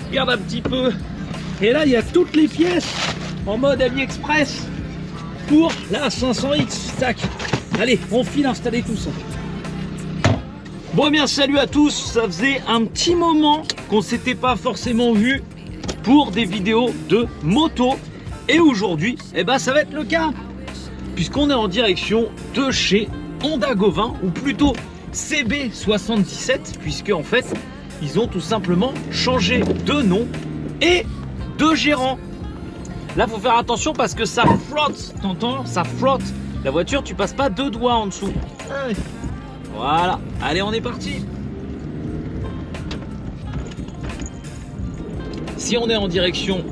regarde un petit peu. Et là, il y a toutes les pièces en mode AliExpress pour la 500X. Tac. Allez, on file installer tout ça. Bon, bien, salut à tous. Ça faisait un petit moment qu'on s'était pas forcément vu pour des vidéos de moto. Et aujourd'hui, eh ben, ça va être le cas. Puisqu'on est en direction de chez Honda Govin, ou plutôt CB77, puisque en fait, ils ont tout simplement changé de nom et de gérant. Là, faut faire attention parce que ça flotte, t'entends? Ça flotte. La voiture, tu passes pas deux doigts en dessous. Voilà. Allez, on est parti. Si on est en direction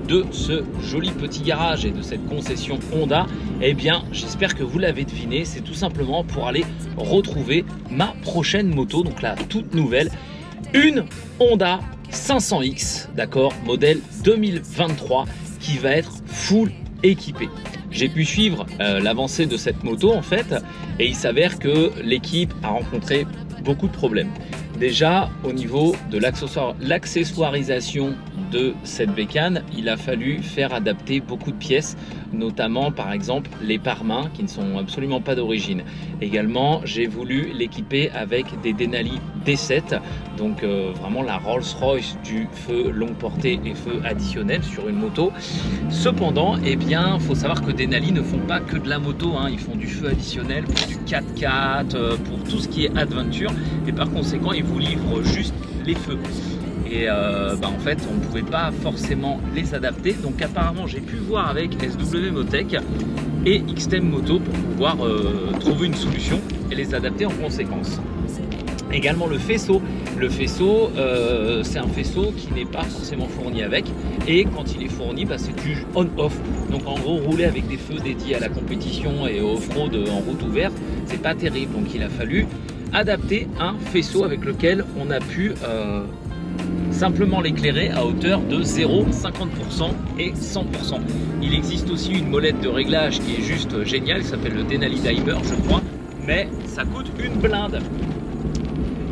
de ce joli petit garage et de cette concession Honda, eh bien, j'espère que vous l'avez deviné, c'est tout simplement pour aller retrouver ma prochaine moto, donc la toute nouvelle, une Honda 500X, d'accord, modèle 2023, qui va être full équipée. J'ai pu suivre l'avancée de cette moto en fait, et il s'avère que l'équipe a rencontré beaucoup de problèmes. Déjà, au niveau de l'accessoirisation de cette bécane, il a fallu faire adapter beaucoup de pièces, notamment par exemple les pare-mains qui ne sont absolument pas d'origine. Également, j'ai voulu l'équiper avec des Denali D7, donc vraiment la Rolls-Royce du feu longue portée et feu additionnel sur une moto. Cependant, eh bien, faut savoir que Denali ne font pas que de la moto, hein. Ils font du feu additionnel, pour du 4x4, pour tout ce qui est adventure, et par conséquent, ils vous livrent juste les feux. Et en fait, on ne pouvait pas forcément les adapter. Donc apparemment, j'ai pu voir avec SW Motech et XTEM Moto pour pouvoir trouver une solution et les adapter en conséquence. Également le faisceau. Le faisceau, c'est un faisceau qui n'est pas forcément fourni avec. Et quand il est fourni, c'est du on-off. Donc en gros, rouler avec des feux dédiés à la compétition et au off-road en route ouverte, c'est pas terrible. Donc il a fallu adapter un faisceau avec lequel on a pu simplement l'éclairer à hauteur de 0, 50% et 100%. Il existe aussi une molette de réglage qui est juste géniale, qui s'appelle le Denali Dimer, je crois, mais ça coûte une blinde.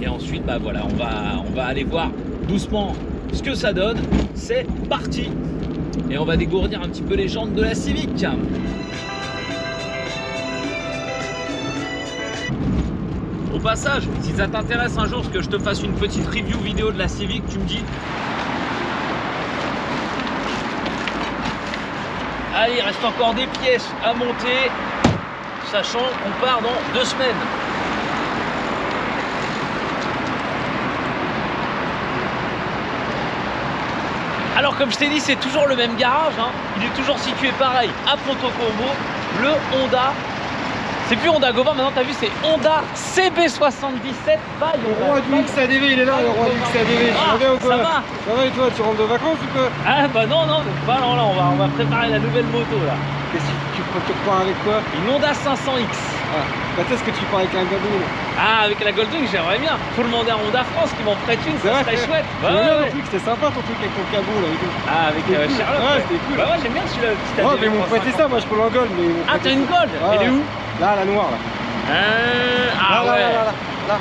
Et ensuite, voilà, on va aller voir doucement ce que ça donne. C'est parti. Et on va dégourdir un petit peu les jantes de la Civic. Au passage, si ça t'intéresse un jour que je te fasse une petite review vidéo de la Civic, tu me dis. Allez, il reste encore des pièces à monter, sachant qu'on part dans 2 semaines. Alors comme je t'ai dit, c'est toujours le même garage, hein. Il est toujours situé pareil à Ponto Combo, le Honda. C'est plus Honda Govin, maintenant t'as vu, c'est Honda CB77 by Le roi du XADV, il est là, le roi du XADV. Ça va? Ça va et toi, tu rentres de vacances ou quoi? Ah bah non, là on va préparer la nouvelle moto là. Qu'est-ce que tu prends avec quoi? Une Honda 500X. Ah, quand est-ce que tu prends avec un Goldwing? Ah, avec la Goldwing, j'aimerais bien. Faut demander à Honda France qui m'en prête une, ça serait chouette. Bah ouais, c'était sympa ton truc avec ton cabot là et tout. Ah, avec Sherlock. Ouais, c'était cool. Bah ouais, j'aime bien celui-là. Ouais, mais ils m'ont prêté ça, moi je prends en Gold. Ah, t'as une Gold? Elle est où? Là, la noire là. Ah ouais. Là.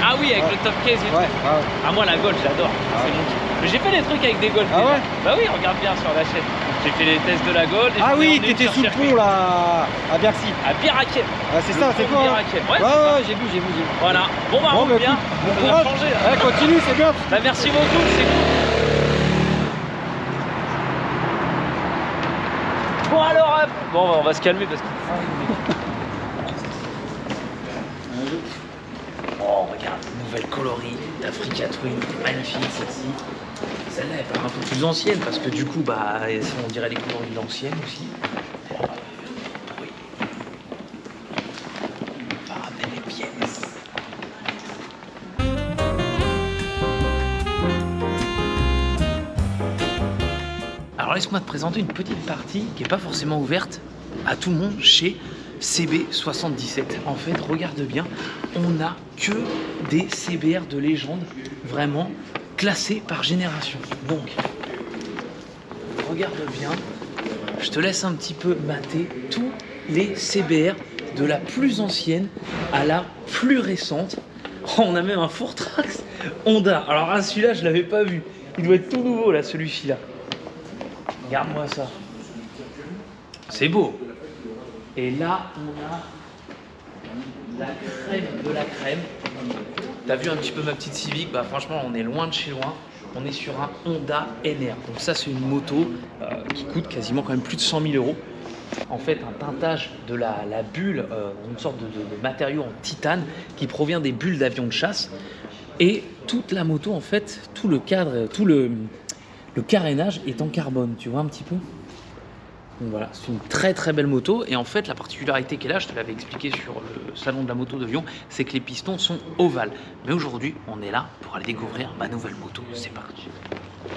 Ah oui, avec le top case et tout. Ah moi la Gold j'adore, c'est mon kiff. Mais j'ai fait des trucs avec des Gold déjà. Ouais. Bah oui, regarde bien sur la chaîne. J'ai fait les tests de la Gold. Ah oui, t'étais sous le pont là, à Bercy. À Biraquet. Ah c'est ça, c'est quoi? Ouais, j'ai vu. Voilà. Bon bah on bien. Bon courage. Ouais, continue, c'est bien. Bah merci beaucoup, c'est cool. Bon alors, bon on va se calmer parce que... Oh regarde, nouvelle coloris d'Africa Twin, magnifique celle-ci. Celle-là elle paraît un peu plus ancienne parce que du coup on dirait les coloris de l'ancienne aussi. Oui. On va ramener les pièces. Alors laisse-moi te présenter une petite partie qui n'est pas forcément ouverte à tout le monde chez CB77. En fait, regarde bien, on n'a que des CBR de légende, vraiment classés par génération. Donc, regarde bien, je te laisse un petit peu mater tous les CBR de la plus ancienne à la plus récente. Oh, on a même un Four Tracks Honda. Alors celui-là, je l'avais pas vu. Il doit être tout nouveau là, celui-ci là. Regarde-moi ça. C'est beau. Et là, on a la crème de la crème. T'as vu un petit peu ma petite Civic? Bah franchement, on est loin de chez loin. On est sur un Honda NR. Donc ça, c'est une moto qui coûte quasiment quand même plus de 100 000 euros. En fait, un teintage de la bulle, une sorte de matériau en titane qui provient des bulles d'avions de chasse. Et toute la moto, en fait, tout le cadre, tout le carénage est en carbone. Tu vois un petit peu? Donc voilà, c'est une très très belle moto. Et en fait, la particularité qu'elle a, je te l'avais expliqué sur le salon de la moto de Lyon, c'est que les pistons sont ovales. Mais aujourd'hui, on est là pour aller découvrir ma nouvelle moto. C'est parti.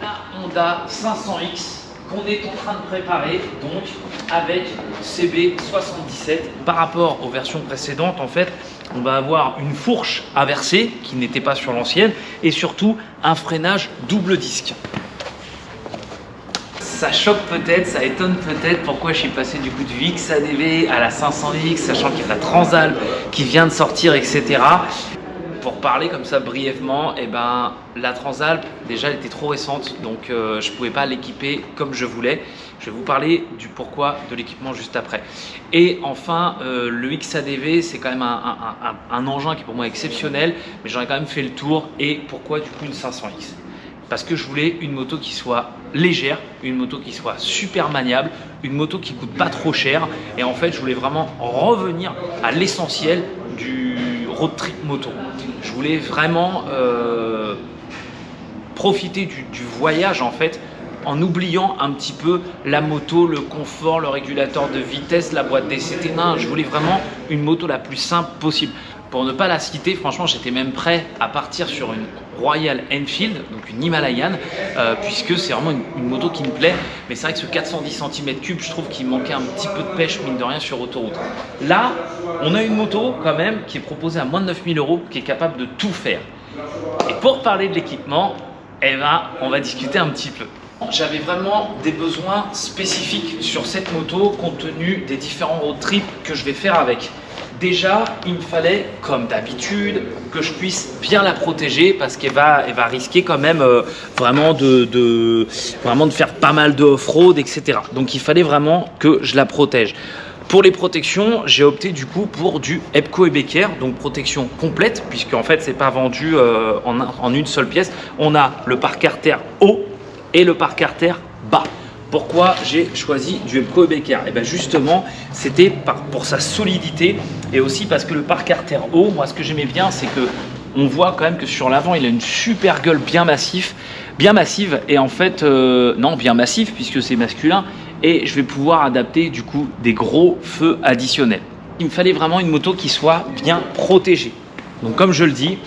La Honda 500X qu'on est en train de préparer, donc avec CB77. Par rapport aux versions précédentes, en fait, on va avoir une fourche inversée qui n'était pas sur l'ancienne et surtout un freinage double disque. Ça choque peut-être, ça étonne peut-être pourquoi je suis passé du coup du XADV à la 500X, sachant qu'il y a la Transalp qui vient de sortir, etc. Pour parler comme ça brièvement, eh ben, la Transalp, déjà, elle était trop récente, donc je ne pouvais pas l'équiper comme je voulais. Je vais vous parler du pourquoi de l'équipement juste après. Et enfin, le XADV, c'est quand même un engin qui est pour moi exceptionnel, mais j'en ai quand même fait le tour. Et pourquoi du coup une 500X? Parce que je voulais une moto qui soit légère, une moto qui soit super maniable, une moto qui coûte pas trop cher. Et en fait, je voulais vraiment revenir à l'essentiel du road trip moto. Je voulais vraiment profiter du voyage en fait, en oubliant un petit peu la moto, le confort, le régulateur de vitesse, la boîte DCT. Non, je voulais vraiment une moto la plus simple possible. Pour ne pas la citer, franchement, j'étais même prêt à partir sur une Royal Enfield, donc une Himalayan, puisque c'est vraiment une moto qui me plaît. Mais c'est vrai que ce 410 cm3, je trouve qu'il manquait un petit peu de pêche, mine de rien, sur autoroute. Là, on a une moto quand même qui est proposée à moins de 9 000 euros, qui est capable de tout faire. Et pour parler de l'équipement, eh ben, on va discuter un petit peu. J'avais vraiment des besoins spécifiques sur cette moto compte tenu des différents road trips que je vais faire avec. Déjà, il me fallait, comme d'habitude, que je puisse bien la protéger parce qu'elle va risquer quand même vraiment de faire pas mal de off-road, etc. Donc, il fallait vraiment que je la protège. Pour les protections, j'ai opté du coup pour du Epco et Becker, donc protection complète, puisque en fait, c'est pas vendu en une seule pièce. On a le pare-carter haut et le pare-carter bas. Pourquoi j'ai choisi du Epco et Becker? Et bien justement, c'était pour sa solidité et aussi parce que le pare-carter haut, moi ce que j'aimais bien, c'est que on voit quand même que sur l'avant, il a une super gueule bien massive et en fait, non, bien massif puisque c'est masculin et je vais pouvoir adapter du coup des gros feux additionnels. Il me fallait vraiment une moto qui soit bien protégée. Donc comme je le dis,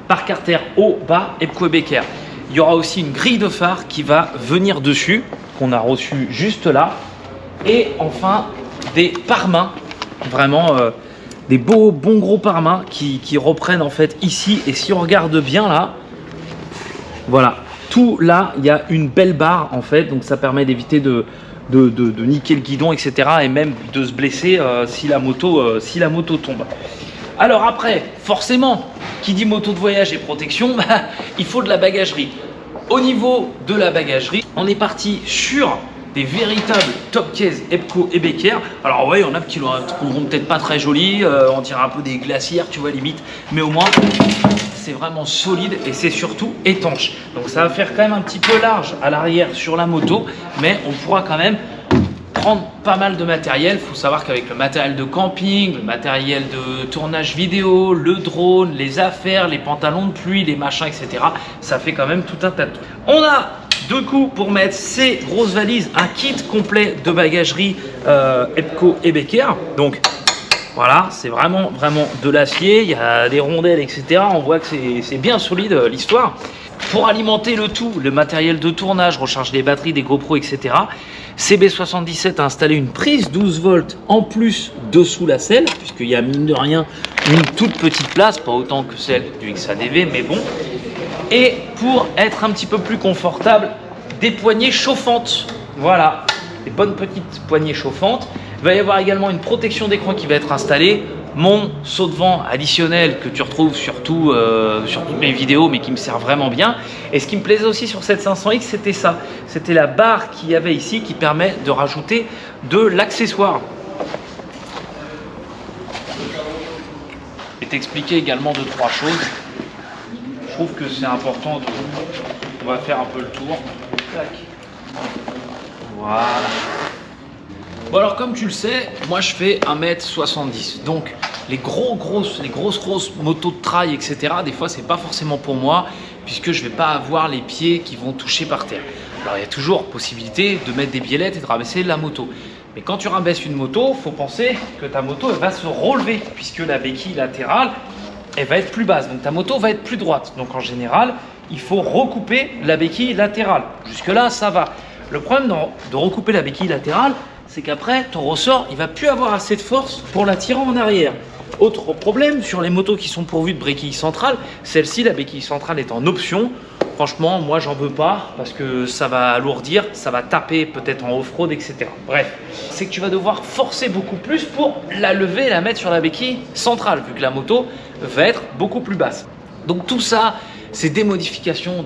pare-carter haut, bas, Epco et Becker. Il y aura aussi une grille de phare qui va venir dessus, qu'on a reçu juste là. Et enfin, des pare-mains, vraiment des bons gros pare-mains qui reprennent en fait ici. Et si on regarde bien là, voilà, tout là, il y a une belle barre en fait. Donc ça permet d'éviter de niquer le guidon, etc. Et même de se blesser si la moto tombe. Alors après, forcément, qui dit moto de voyage et protection, bah, il faut de la bagagerie. Au niveau de la bagagerie, on est parti sur des véritables top case Epco et Becker. Alors ouais, il y en a qui trouveront peut-être pas très joli, on dirait un peu des glacières, tu vois, limite. Mais au moins, c'est vraiment solide et c'est surtout étanche. Donc ça va faire quand même un petit peu large à l'arrière sur la moto, mais on pourra quand même prendre pas mal de matériel. Il faut savoir qu'avec le matériel de camping, le matériel de tournage vidéo, le drone, les affaires, les pantalons de pluie, les machins, etc. Ça fait quand même tout un tas de trucs. On a deux coups pour mettre ces grosses valises, un kit complet de bagagerie Epco et Becker. Donc voilà, c'est vraiment de l'acier, il y a des rondelles, etc. On voit que c'est bien solide l'histoire. Pour alimenter le tout, le matériel de tournage, recharge des batteries, des GoPro, etc. CB77 a installé une prise 12 volts en plus dessous la selle, puisqu'il y a mine de rien une toute petite place, pas autant que celle du XADV, mais bon. Et pour être un petit peu plus confortable, des poignées chauffantes. Voilà, des bonnes petites poignées chauffantes. Il va y avoir également une protection d'écran qui va être installée. mon saut de vent additionnel que tu retrouves sur toutes mes vidéos, mais qui me sert vraiment bien. Et ce qui me plaisait aussi sur cette 500X, c'était ça. C'était la barre qu'il y avait ici qui permet de rajouter de l'accessoire. Et t'expliquer également 2-3 choses. Je trouve que c'est important. On va faire un peu le tour. Tac. Voilà. Bon alors comme tu le sais, moi je fais 1m70, donc les grosses motos de trail, etc. des fois c'est pas forcément pour moi, puisque je vais pas avoir les pieds qui vont toucher par terre. Alors il y a toujours possibilité de mettre des biellettes et de rabaisser la moto. Mais quand tu rabaisses une moto, faut penser que ta moto elle va se relever, puisque la béquille latérale elle va être plus basse, donc ta moto va être plus droite. Donc en général, il faut recouper la béquille latérale. Jusque là ça va. Le problème de recouper la béquille latérale, c'est qu'après, ton ressort, il va plus avoir assez de force pour la tirer en arrière. Autre problème, sur les motos qui sont pourvues de béquille centrale, celle-ci, la béquille centrale est en option. Franchement, moi, j'en veux pas parce que ça va alourdir, ça va taper peut-être en off-road, etc. Bref, c'est que tu vas devoir forcer beaucoup plus pour la lever et la mettre sur la béquille centrale, vu que la moto va être beaucoup plus basse. Donc tout ça, c'est des modifications.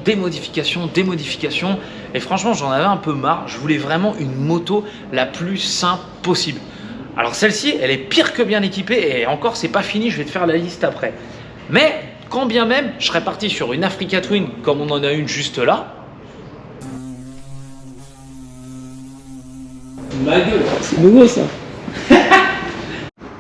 Et franchement, j'en avais un peu marre. Je voulais vraiment une moto la plus simple possible. Alors celle-ci, elle est pire que bien équipée. Et encore, c'est pas fini. Je vais te faire la liste après. Mais quand bien même, je serais parti sur une Africa Twin comme on en a une juste là. Ma gueule, c'est nouveau ça.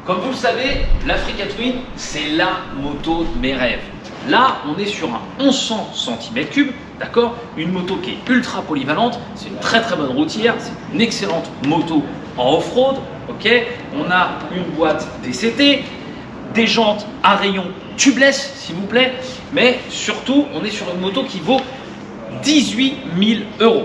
Comme vous le savez, l'Africa Twin, c'est la moto de mes rêves. Là, on est sur un 1100 cm3, d'accord? Une moto qui est ultra polyvalente, c'est une très bonne routière, c'est une excellente moto en off-road, ok? On a une boîte DCT, des jantes à rayon tubeless, s'il vous plaît, mais surtout, on est sur une moto qui vaut 18 000 €.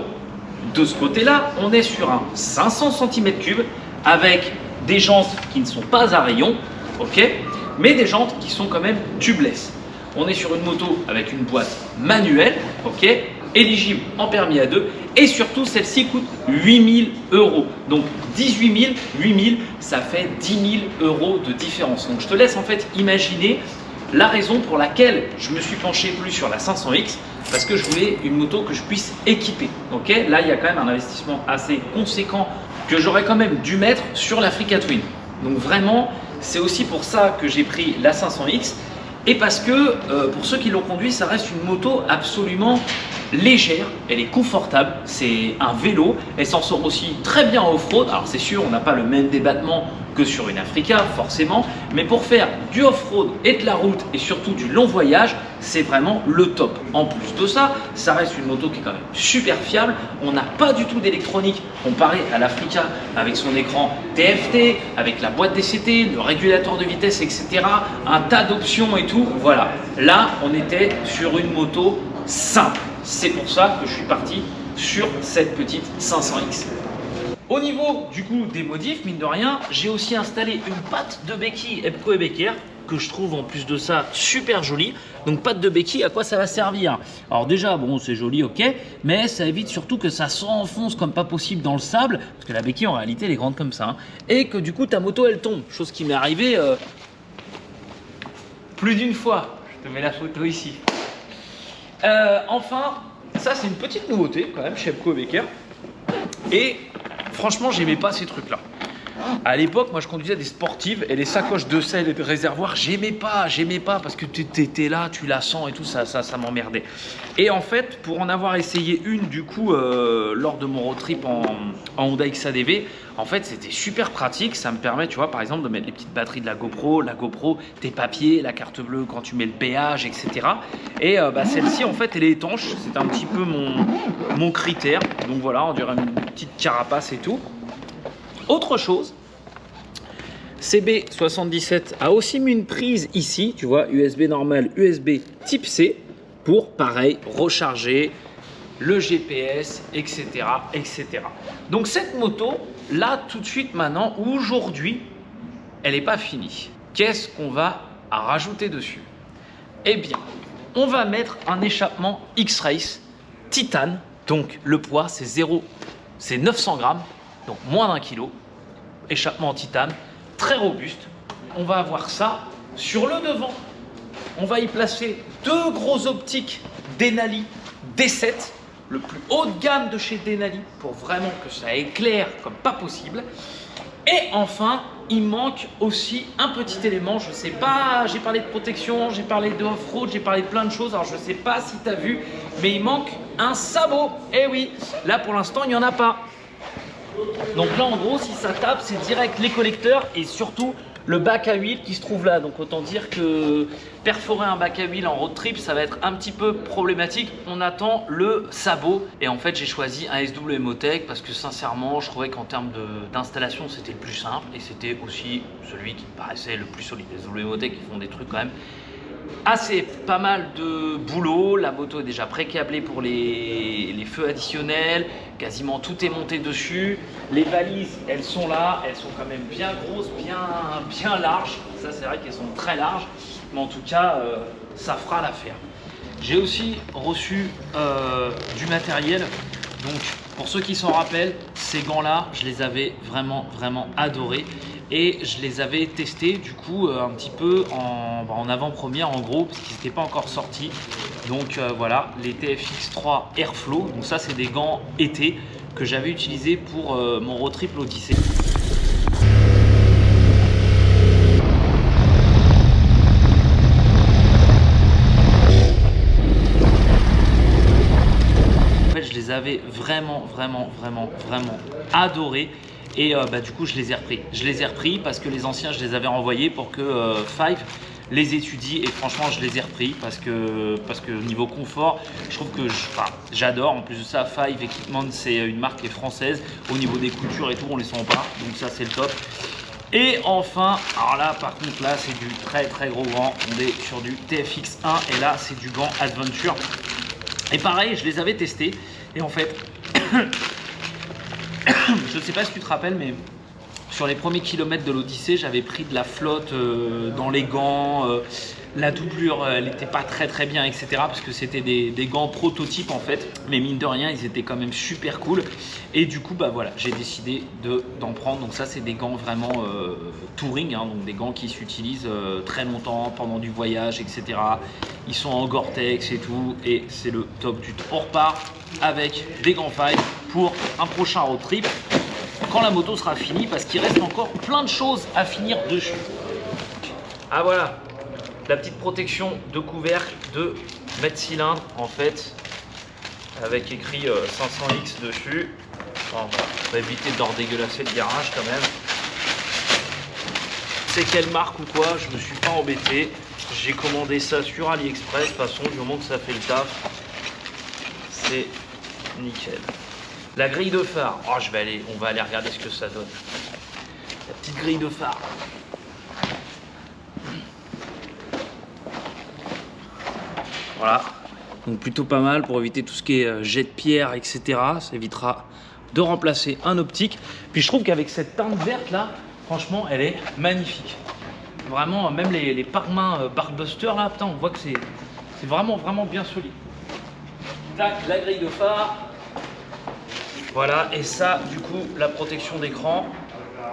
De ce côté-là, on est sur un 500 cm3 avec des jantes qui ne sont pas à rayon, ok? Mais des jantes qui sont quand même tubeless. On est sur une moto avec une boîte manuelle, ok, éligible en permis A2 et surtout celle-ci coûte 8 000 €. Donc 18 000, 8 000, ça fait 10 000 € de différence. Donc je te laisse en fait imaginer la raison pour laquelle je me suis penché plus sur la 500X, parce que je voulais une moto que je puisse équiper. Ok, là il y a quand même un investissement assez conséquent que j'aurais quand même dû mettre sur l'Africa Twin. Donc vraiment, c'est aussi pour ça que j'ai pris la 500X. Et parce que pour ceux qui l'ont conduit, ça reste une moto absolument légère, elle est confortable, c'est un vélo, elle s'en sort aussi très bien en off-road. Alors c'est sûr, on n'a pas le même débattement que sur une Africa forcément, mais pour faire du off-road et de la route et surtout du long voyage, c'est vraiment le top. En plus de ça, ça reste une moto qui est quand même super fiable, on n'a pas du tout d'électronique comparé à l'Africa avec son écran TFT, avec la boîte DCT, le régulateur de vitesse, etc. Un tas d'options et tout, voilà. Là, on était sur une moto simple. C'est pour ça que je suis parti sur cette petite 500X. Au niveau du coup des modifs, mine de rien, j'ai aussi installé une patte de béquille Ebco et Becker que je trouve en plus de ça super jolie. Donc patte de béquille, à quoi ça va servir? Alors déjà, bon, c'est joli, ok, mais ça évite surtout que ça s'enfonce comme pas possible dans le sable, parce que la béquille en réalité elle est grande comme ça, hein, et que du coup ta moto elle tombe, chose qui m'est arrivée plus d'une fois. Je te mets la photo ici. Enfin, ça c'est une petite nouveauté quand même chez Ebco et Becker. Et franchement, j'aimais pas ces trucs-là. À l'époque, moi je conduisais des sportives et les sacoches de sel et de réservoir, j'aimais pas parce que tu étais là, tu la sens et tout, ça m'emmerdait. Et en fait, pour en avoir essayé une du coup lors de mon road trip en Honda XADV, en fait c'était super pratique. Ça me permet, tu vois, par exemple de mettre les petites batteries de la GoPro, tes papiers, la carte bleue quand tu mets le péage, etc. Et celle-ci en fait elle est étanche, c'est un petit peu mon critère. Donc voilà, on dirait une petite carapace et tout. Autre chose, CB77 a aussi mis une prise ici, tu vois, USB normal, USB type C, pour pareil, recharger le GPS, etc., etc. Donc cette moto, là, tout de suite maintenant, aujourd'hui, elle n'est pas finie. Qu'est-ce qu'on va rajouter dessus? Eh bien, on va mettre un échappement X-Race titane, donc le poids c'est 900 grammes. Donc moins d'1 kg, échappement en titane, très robuste. on va avoir ça sur le devant. On va y placer 2 gros optiques Denali D7, le plus haut de gamme de chez Denali, pour vraiment que ça éclaire comme pas possible. Et enfin, il manque aussi un petit élément, je sais pas, j'ai parlé de protection, j'ai parlé de off-road, j'ai parlé de plein de choses, alors je sais pas si tu as vu, mais il manque un sabot. Eh oui, là pour l'instant, il n'y en a pas. Donc là, en gros, si ça tape, c'est direct les collecteurs et surtout le bac à huile qui se trouve là. Donc autant dire que perforer un bac à huile en road trip, ça va être un petit peu problématique. On attend le sabot et en fait j'ai choisi un SW Emotech parce que sincèrement je trouvais qu'en termes d'installation c'était le plus simple et c'était aussi celui qui me paraissait le plus solide. Les SW Emotech ils font des trucs quand même assez pas mal de boulot. La moto est déjà pré-câblée pour les feux additionnels, quasiment tout est monté dessus. Les valises, elles sont là, elles sont quand même bien grosses, bien larges. Ça c'est vrai qu'elles sont très larges, mais en tout cas ça fera l'affaire. J'ai aussi reçu du matériel. Donc pour ceux qui s'en rappellent, ces gants là je les avais vraiment adorés. Et je les avais testés du coup un petit peu en avant-première en gros parce qu'ils n'étaient pas encore sortis. Donc voilà, les TFX3 Airflow. Donc ça c'est des gants été que j'avais utilisés pour mon road trip l'Odyssée. En fait je les avais vraiment adorés. Et du coup je les ai repris. Je les ai repris parce que les anciens je les avais renvoyés pour que Five les étudie et franchement je les ai repris parce que niveau confort je trouve que j'adore. En plus de ça, Five Equipment c'est une marque qui est française. Au niveau des coutures et tout on les sent pas, donc ça c'est le top. Et enfin, alors là par contre là c'est du très gros gant. On est sur du TFX1 et là c'est du gant Adventure. Et pareil je les avais testés et en fait je ne sais pas si tu te rappelles, mais sur les premiers kilomètres de l'Odyssée, j'avais pris de la flotte dans les gants. La doublure, elle n'était pas très bien, etc. Parce que c'était des gants prototypes en fait. Mais mine de rien, ils étaient quand même super cool. Et du coup, voilà, j'ai décidé d'en prendre. Donc ça, c'est des gants vraiment touring, hein, donc des gants qui s'utilisent très longtemps pendant du voyage, etc. Ils sont en Gore-Tex et tout. Et c'est le top du top. On repart avec des gants Five pour un prochain road trip quand la moto sera finie parce qu'il reste encore plein de choses à finir dessus. Ah voilà, la petite protection de couvercle de mètre cylindre en fait avec écrit 500X dessus. Bon, on va éviter d'en dégueulasser le garage quand même. C'est quelle marque ou quoi, je me suis pas embêté. J'ai commandé ça sur AliExpress. De toute façon, du moment que ça fait le taf, c'est nickel. La grille de phare, oh, on va aller regarder ce que ça donne. La petite grille de phare. Voilà, donc plutôt pas mal pour éviter tout ce qui est jet de pierre, etc. Ça évitera de remplacer un optique. Puis je trouve qu'avec cette teinte verte là, franchement, elle est magnifique. Vraiment, même les pare-mains Barkbuster là, putain, on voit que c'est vraiment bien solide. Tac, la grille de phare. Voilà, et ça, du coup, la protection d'écran,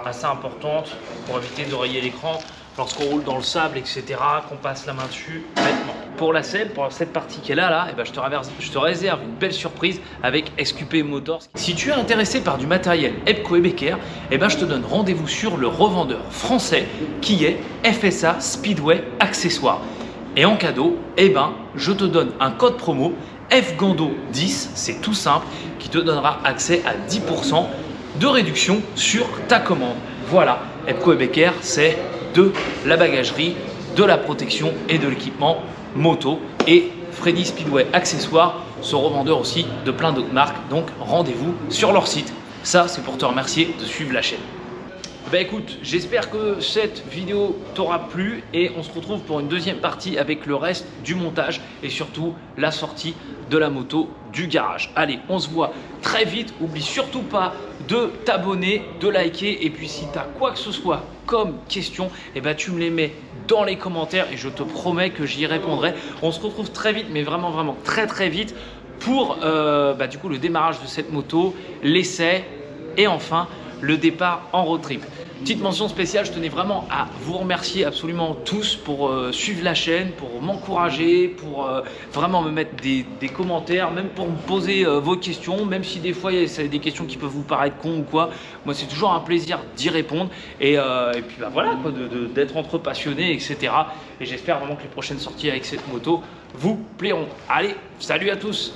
assez importante pour éviter de rayer l'écran lorsqu'on roule dans le sable, etc., qu'on passe la main dessus bêtement. Pour la selle, pour cette partie qui est là, je te réserve une belle surprise avec SQP Motors. Si tu es intéressé par du matériel Ebco et Becker, je te donne rendez-vous sur le revendeur français qui est FSA Speedway Accessoires. Et en cadeau, je te donne un code promo FGANDO10, c'est tout simple, qui te donnera accès à 10% de réduction sur ta commande. Voilà, Ebco et Becker, c'est de la bagagerie, de la protection et de l'équipement moto. Et Freddy Speedway Accessoires, ce revendeur aussi de plein d'autres marques. Donc rendez-vous sur leur site. Ça, c'est pour te remercier de suivre la chaîne. Écoute, j'espère que cette vidéo t'aura plu et on se retrouve pour une deuxième partie avec le reste du montage et surtout la sortie de la moto du garage. Allez, on se voit très vite. Oublie surtout pas de t'abonner, de liker et puis si tu as quoi que ce soit comme question, tu me les mets dans les commentaires et je te promets que j'y répondrai. On se retrouve très vite, mais vraiment très vite pour du coup le démarrage de cette moto, l'essai et enfin le départ en road trip. Petite mention spéciale, je tenais vraiment à vous remercier absolument tous pour suivre la chaîne, pour m'encourager, pour vraiment me mettre des commentaires, même pour me poser vos questions, même si des fois c'est des questions qui peuvent vous paraître cons ou quoi. Moi c'est toujours un plaisir d'y répondre et puis bah, voilà quoi, d'être entre passionnés, etc. Et j'espère vraiment que les prochaines sorties avec cette moto vous plairont. Allez, salut à tous!